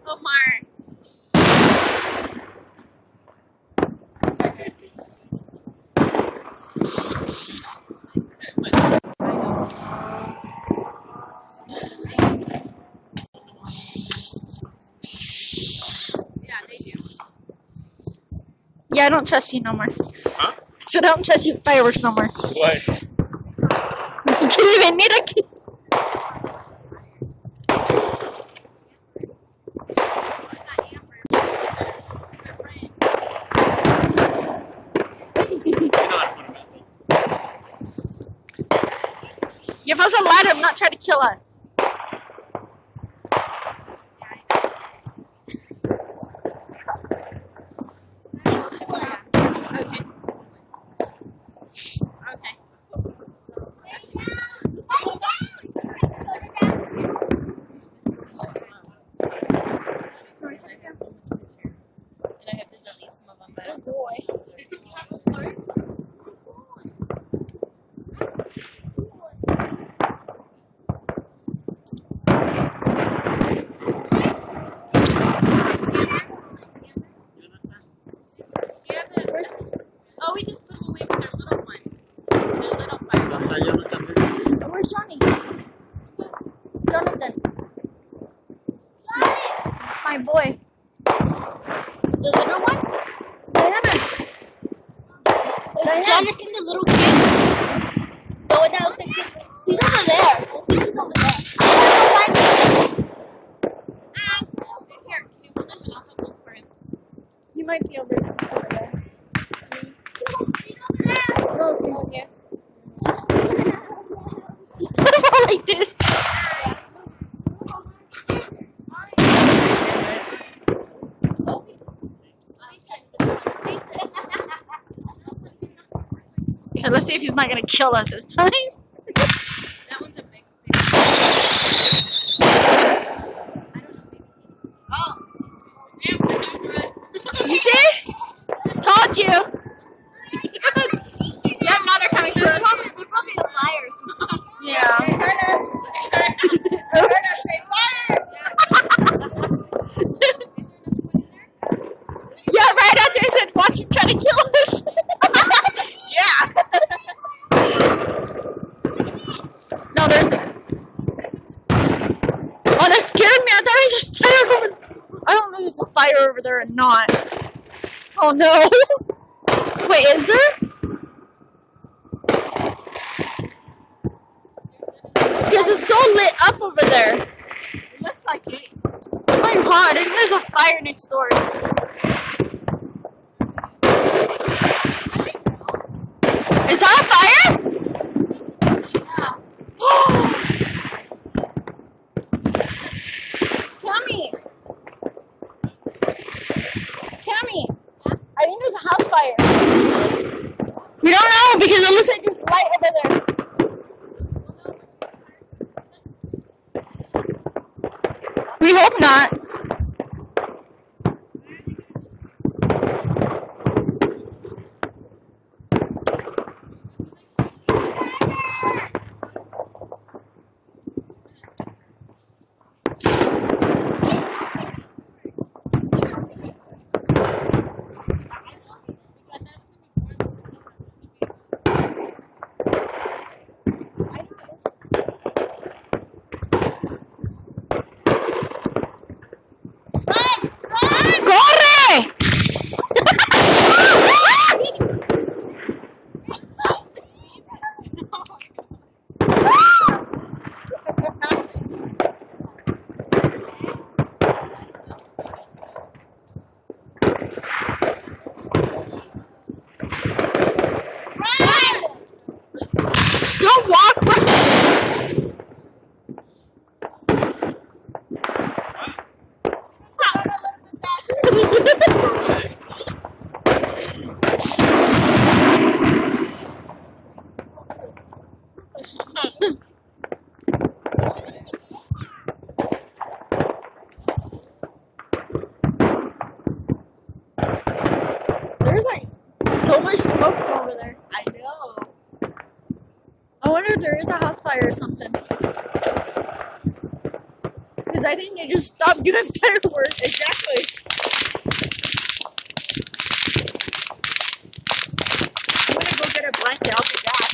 Omar. Yeah, I don't trust you no more. Huh? So I don't trust you fireworks no more. Why? You can't even need a key. Give us a ladder, I'm not trying to kill us. Okay. And I have to delete some of them, but oh boy. Oh, we just put them away with their little one. Their little fire. Where's Johnny? Jonathan. My boy. The little one? Diana. Jonathan, the little kid. The one that looks like he's over there. I think he's over there. Here, can you hold him and I'll have a look for him? He might be over there. Oh, yes. Like this. Okay, let's see if he's not gonna kill us this time. That one's a big fish. Oh. You see? Told you. Yeah, now they're coming to us. They're probably the fires. Yeah. They heard us. They heard us say fire. Yeah, right out there I said, watch him try to kill us. Yeah. No, there's a... Oh, that scared me. I thought there was a fire over... I don't know if there's a fire over there or not. Oh, no. Wait, is there? Because it's so lit up over there. It looks like it. Oh my god, and there's a fire next door. Is that a fire? Cammy! Cammy! I think there's a house fire. We don't know because it looks like there's light over there. We hope not. Don't walk. There's like so much smoke over there. I know. I wonder if there is a house fire or something. Because I think they just stopped doing fireworks. Exactly. I'm gonna go get a blanket. I'll be back.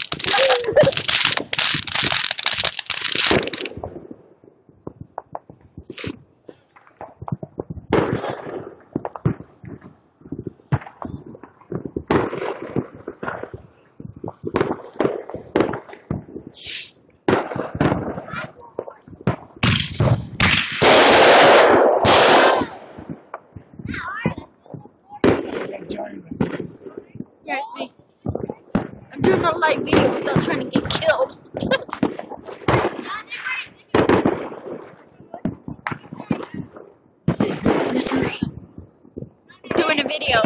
Yeah, I see. I'm doing a live video without trying to get killed. Doing a video,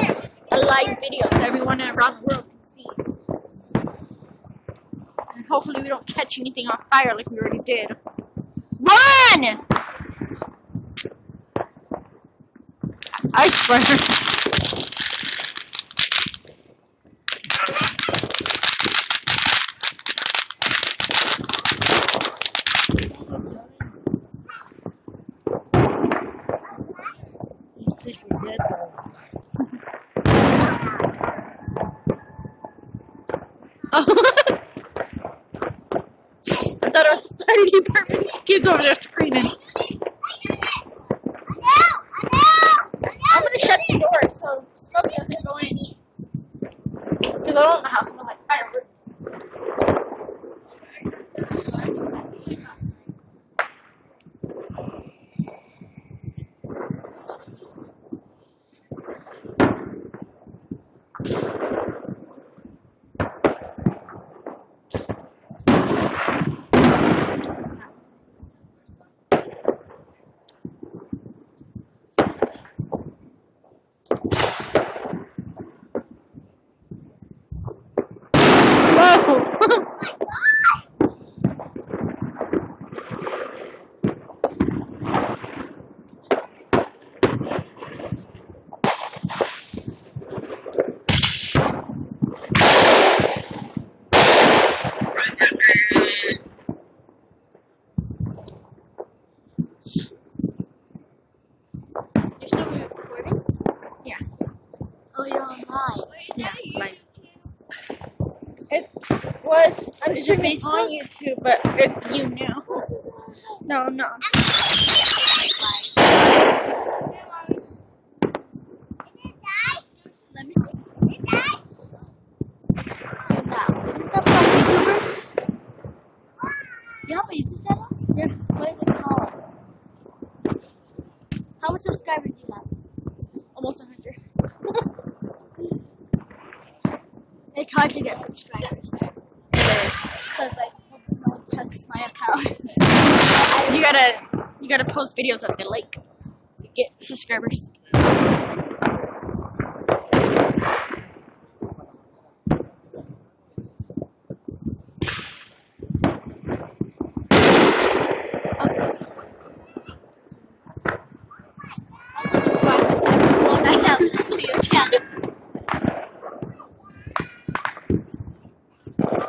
a live video, so everyone around the world can see. And hopefully we don't catch anything on fire like we already did. Run! I swear. I thought it was the fire department. Kids over there screaming. I'm gonna shut the door so smoke doesn't go in. Because I don't know how someone like fireworks. You're still recording? Yeah. Oh, you're on live. Yeah, like it was. I'm Is it streaming Facebook? on YouTube, but it's you now. No, no. Let me see. Isn't that from YouTubers? You have a YouTube channel? Yeah. What is it called? How many subscribers do you have? Almost 100. It's hard to get subscribers. Yes. Because like, hopefully no one checks my account. You gotta post videos at the lake to get subscribers. I'll subscribe to everyone I have to your channel.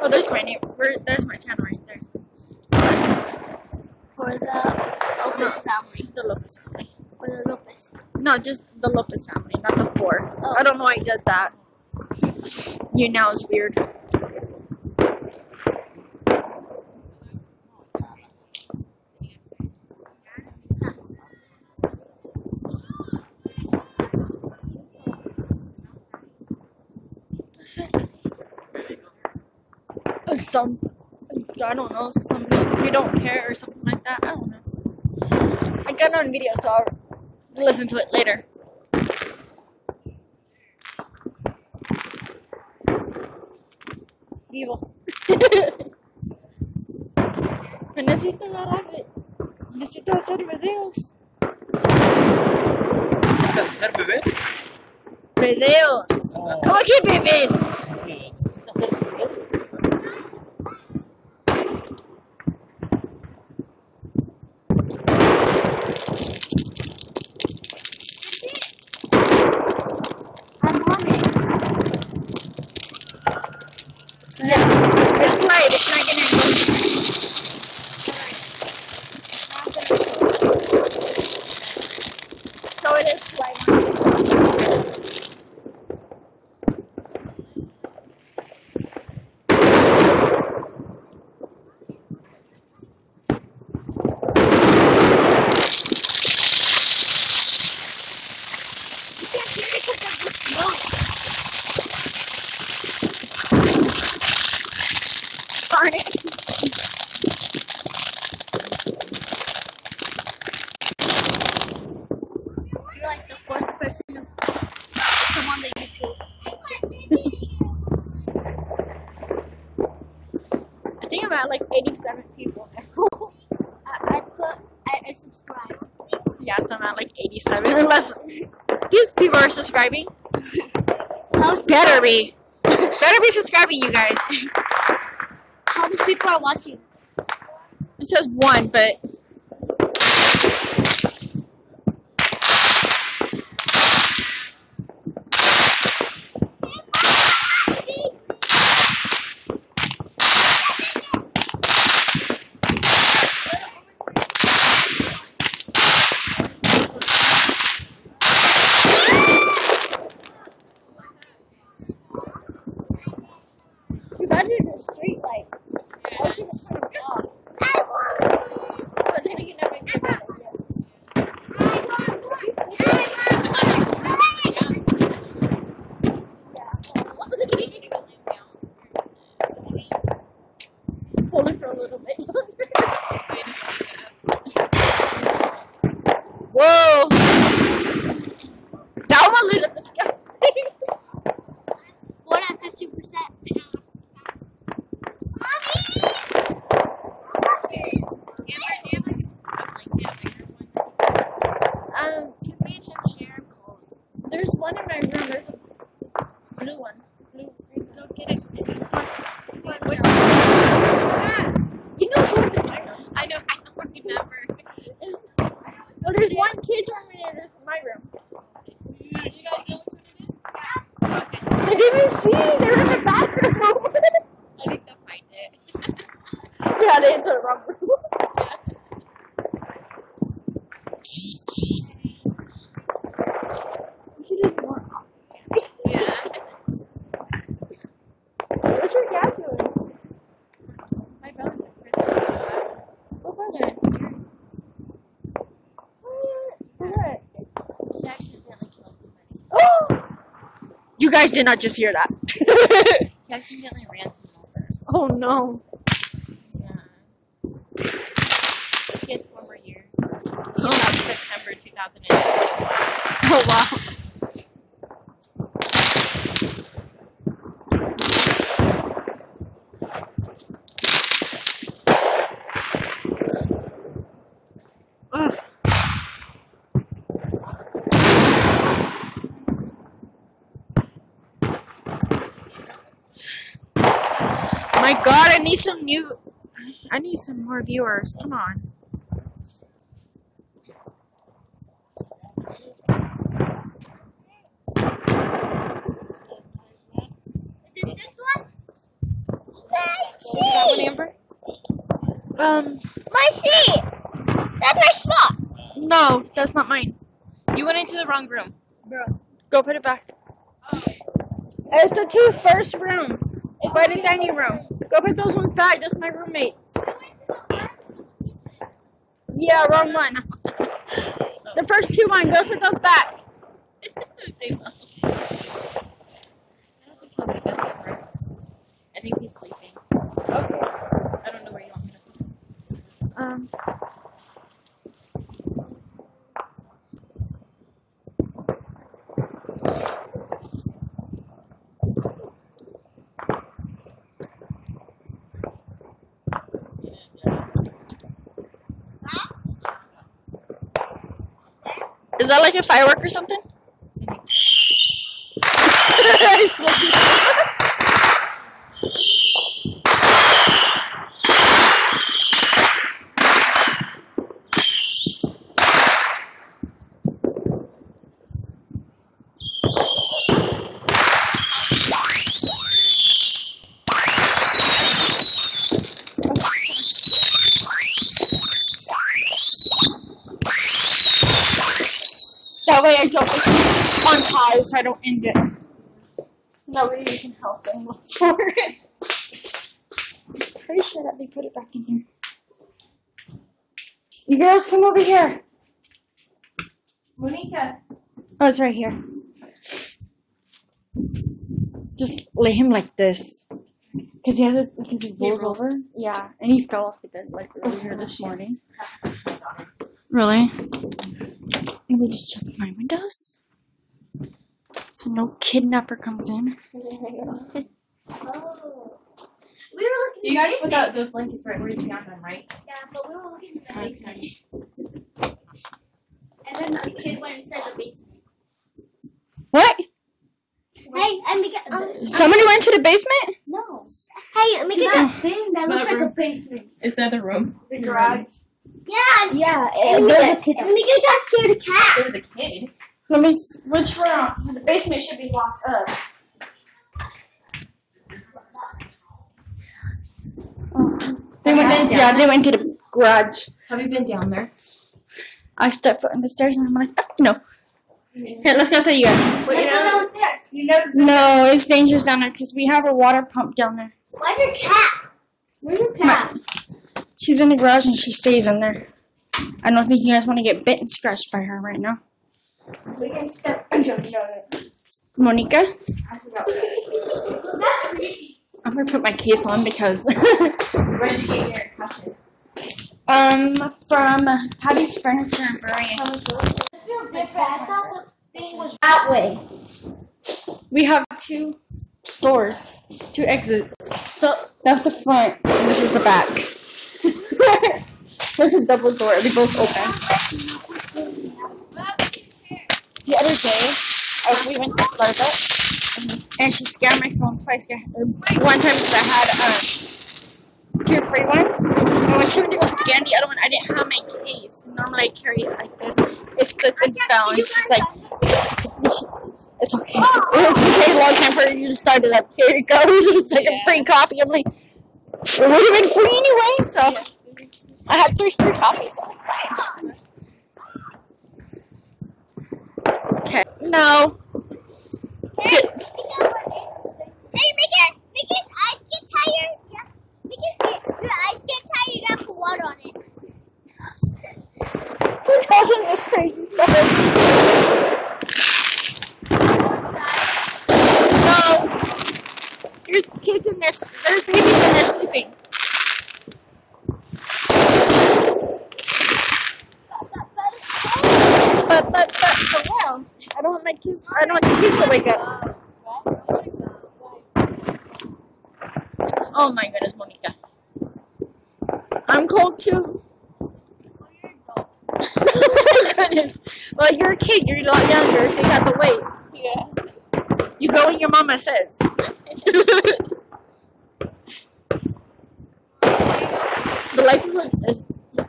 Oh, there's my name. There's my channel right there. For the Lopez family. The Lopez family. For the Lopez. No, just the Lopez family, not the four. Oh. I don't know why I did that. You now is weird. Some, I don't know, some we don't care or something like that. I don't know. I got it on video, so I'll listen to it later. Vivo. Necesito hacer videos. ¿Necesitas hacer bebés? Videos. Oh. ¿Cómo que bebés? ¿Necesitas hacer bebés? Yeah, it's light. It's not gonna. at like 87 people now. I subscribe. Yeah, so I'm at like 87. Unless these people are subscribing. Better be. Better be subscribing, you guys. How much people are watching? It says 1, but Imagine the street lights. I should have shut it off. But then you never get that idea. hold it for a little bit. Whoa! Now I'm gonna lit up the sky. One at 15%. There's one in my room. There's a blue one. Blue. Go get it. You know who is my room? I know, I don't remember. Oh, there's one kid's room and there's my room. You guys know which one it is? They didn't even see. They're in the bathroom. I think they'll find it. Yeah, they entered the wrong room. We should just more. Yeah. What's your dad doing? My brother's in prison. What brother? What? He accidentally killed somebody. Oh! You guys did not just hear that. He accidentally ran someone over. Oh no. Yeah. His former year. He was out September 2021. Oh wow. Ugh. My God, I need some more viewers. Come on. This one? That one, Amber? My seat! That's my spot! No, that's not mine. You went into the wrong room. Bro, go put it back. It's the two first rooms. Bed and dining room. Go put those ones back. That's my roommates. Yeah, wrong one. The first two on. Go put those back. They will. He hasn't killed me this Amber. I think he's sleeping. Okay. I don't know where you want me to put him. Is that like a firework or something? I smoked That way I don't unpause so I don't end it. That way you can help them look for it. Pretty sure that they put it back in here. You girls come over here. Monica. Oh, it's right here. Just lay him like this. Because he rolls over. Yeah, and he fell off the bed like earlier this morning. Really? Maybe just check my windows. So no kidnapper comes in. Oh. We were looking You in the guys put basement. out those blankets right where you found them, right? Yeah, but we were looking in the That's basement. nice. And then a kid went inside the basement. What? Hey, and Somebody went to the basement? no. Hey, let me get that thing that looks like a Whatever. basement. Is that the room? The garage. Yeah. Yeah. Let me get that scared cat. There was a kid. Let me. Which room? The basement should be locked up. They went in. Yeah, they went to the garage. Have you been down there? I stepped foot on the stairs and I'm like, no. Here, let's go tell you guys. But you know, downstairs. You never. No, it's dangerous down there because we have a water pump down there. Where's your cat? Where's your cat? She's in the garage and she stays in there. I don't think you guys want to get bit and scratched by her right now. We can step and jump on it. Monica, That's creepy. I'm gonna put my case on because where did you get your couches? from Patty's Furniture and Brewing. It feels different. I thought the thing was that way. We have 2 doors, 2 exits. So that's the front and this is the back. This is double door. They both open. The other day, we went to Starbucks and she scammed my phone twice. One time because I had 2 free ones. And when she went to go scan the other one, I didn't have my case. Normally I carry it like this. It slipped and fell, and she's like, "It's okay. It was okay a long time for you to start it up. Here it goes. It's like a free coffee." I'm like, it would have been free anyway. So I had 3 free coffees. So I'm fine. Okay. No. Hey, make it eyes get tired. Yeah. Make it your eyes get tired. You gotta put water on it. Who tells him this crazy stuff? No. There's kids in there. There's babies in there sleeping. But well, I don't want my kids. I don't want the kids to wake up. Oh my goodness, Monica. I'm cold too. Goodness. Well, you're a kid. You're a lot younger, so you have to wait. Yeah. You go when your mama says. The life is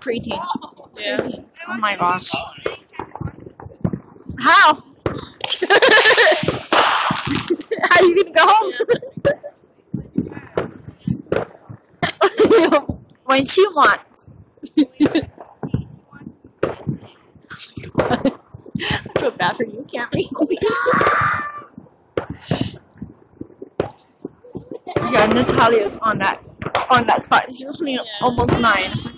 preteen. Yeah. Oh my gosh. How? How are you gonna go home? When she wants. I feel bad for you, Camry. Yeah, Natalia's on that spot. She's only almost 9. So.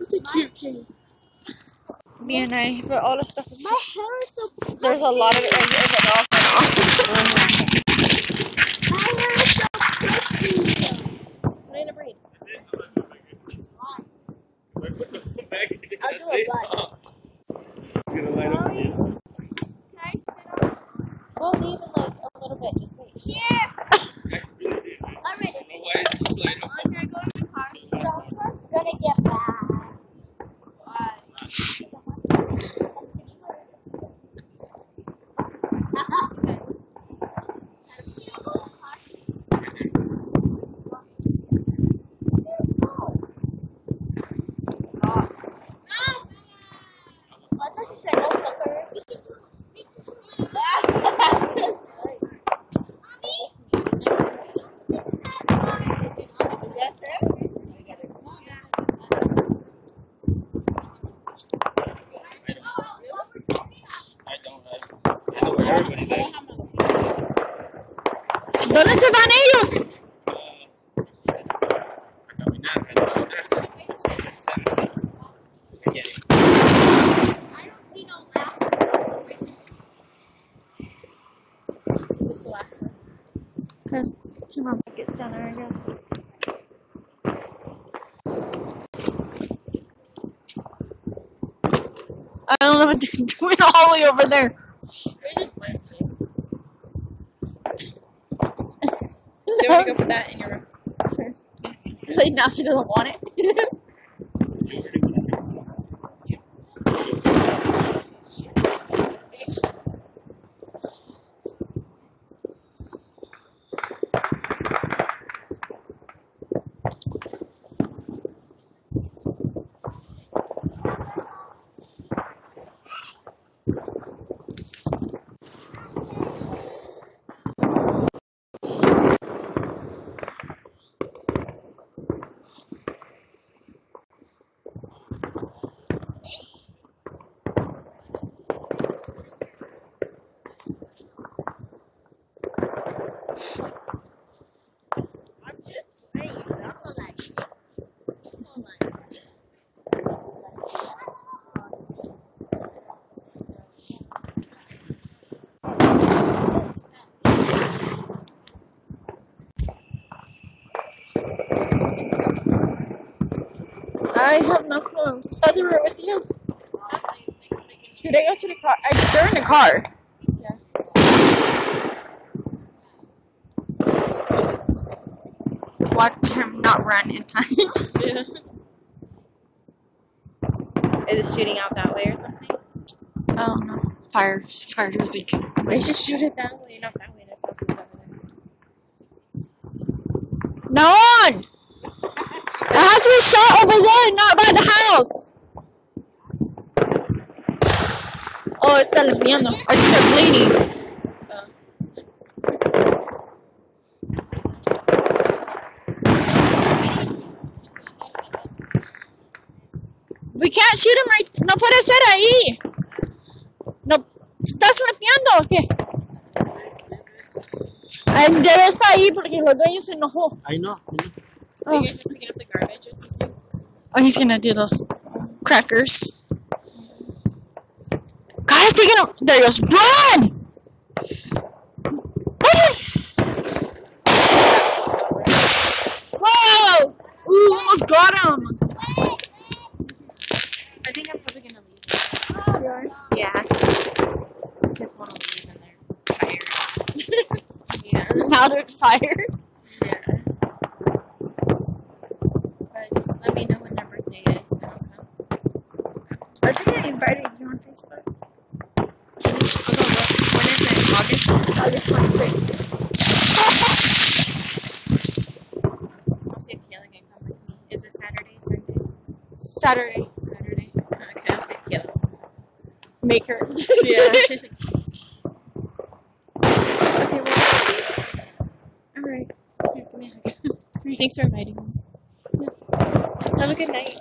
It's a cute kitty. Me and I, but all the stuff is. My hair is so. There's a lot of it right here, but all fell off. My hair is so pretty. What are you gonna breed? I'll do a bun. Can I sit on? We'll leave in like a little bit. Just wait. Yeah. Already. I'm gonna go in the car. Joshua's gonna get back. What does he say? No suckers. ¿Dónde se van ellos? I don't see no last one. Is this the last one? There's 2 more buckets down there, I guess. I don't know what they're doing all the way over there. They gonna go put that in your room. So now she doesn't want it. I have no clue. Thought they were with you. Did they go to the car? They're in the car. Yeah. Watch him not run in time. Yeah. Is it shooting out that way or something? I don't know. Fire music. They should shoot it that way, not that way. There's houses over there. No one! It has to be shot over there, not by the house. Oh, está limpiando. Or they're bleeding. We can't shoot him right. No puede ser ahí. No. ¿Estás limpiando o qué? Debe estar ahí porque los dueños se enojó. I know. Are you guys just picking up the garbage or something? Oh, he's gonna do those crackers. God, it's taking a. There he goes. Run! Whoa! Ooh, almost got him. I think I'm probably gonna leave. Yeah. Just want to leave and they're tired. Yeah. Now they're tired. Yeah. But just let me know when their birthday is and I'll come. I think I invited you on Facebook. When is it? August? August 26th. I'll see if Kayla can come with me. Is it Saturday, Sunday? Saturday. Saturday. Okay, I'll see if Kayla. Make her. Yeah. Okay, well. Alright. Here, give me a hug. Thanks for inviting me. Have a good night.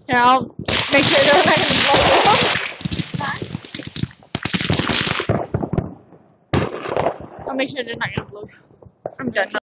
Yeah, I'll make sure they're not gonna blow you up. I'll make sure they're not gonna blow you. I'm done.